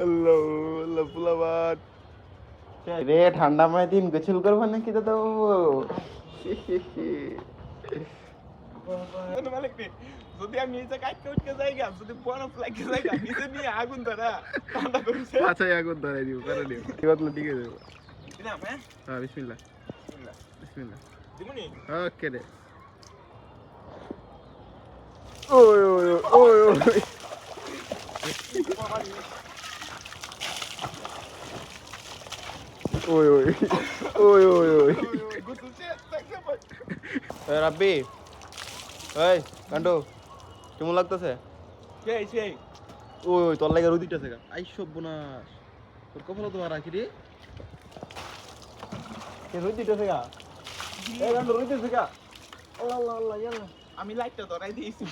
আল্লাহ আল্লাহ পোলাবান রে ঠান্ডা মায় দিন গোসল করবো নাকি দাদা যদি আমি এই জায়গায় উঠকে যাইগা যদি বরফ লাগে যাইগা নিজে নিয়ে আগুন ধরা ঠান্ডা করছে আচ্ছা আগুন ধরাই দিব করে দিও এবার ঠিক আছে দিলাম হ্যাঁ হ্যাঁ বিসমিল্লাহ বিসমিল্লাহ দিমুনি ওকে রে ওই ওই ওই ওই ওই ওই ওই ওই ওই রাব্বি এই কান্ডু কেমন লাগতেছে সেই সেই ওই ওই তোর লাগে রুদিটা থেকে আই সর্বনাশ তোর কপাল তো আর রাখি রে কে রুদিটা থেকে এই কান্ডু রুদিটা থেকে আল্লাহ আল্লাহ আল্লাহ ইয়াল্লাহ আমি লাইটটা ধরাই দিয়েছি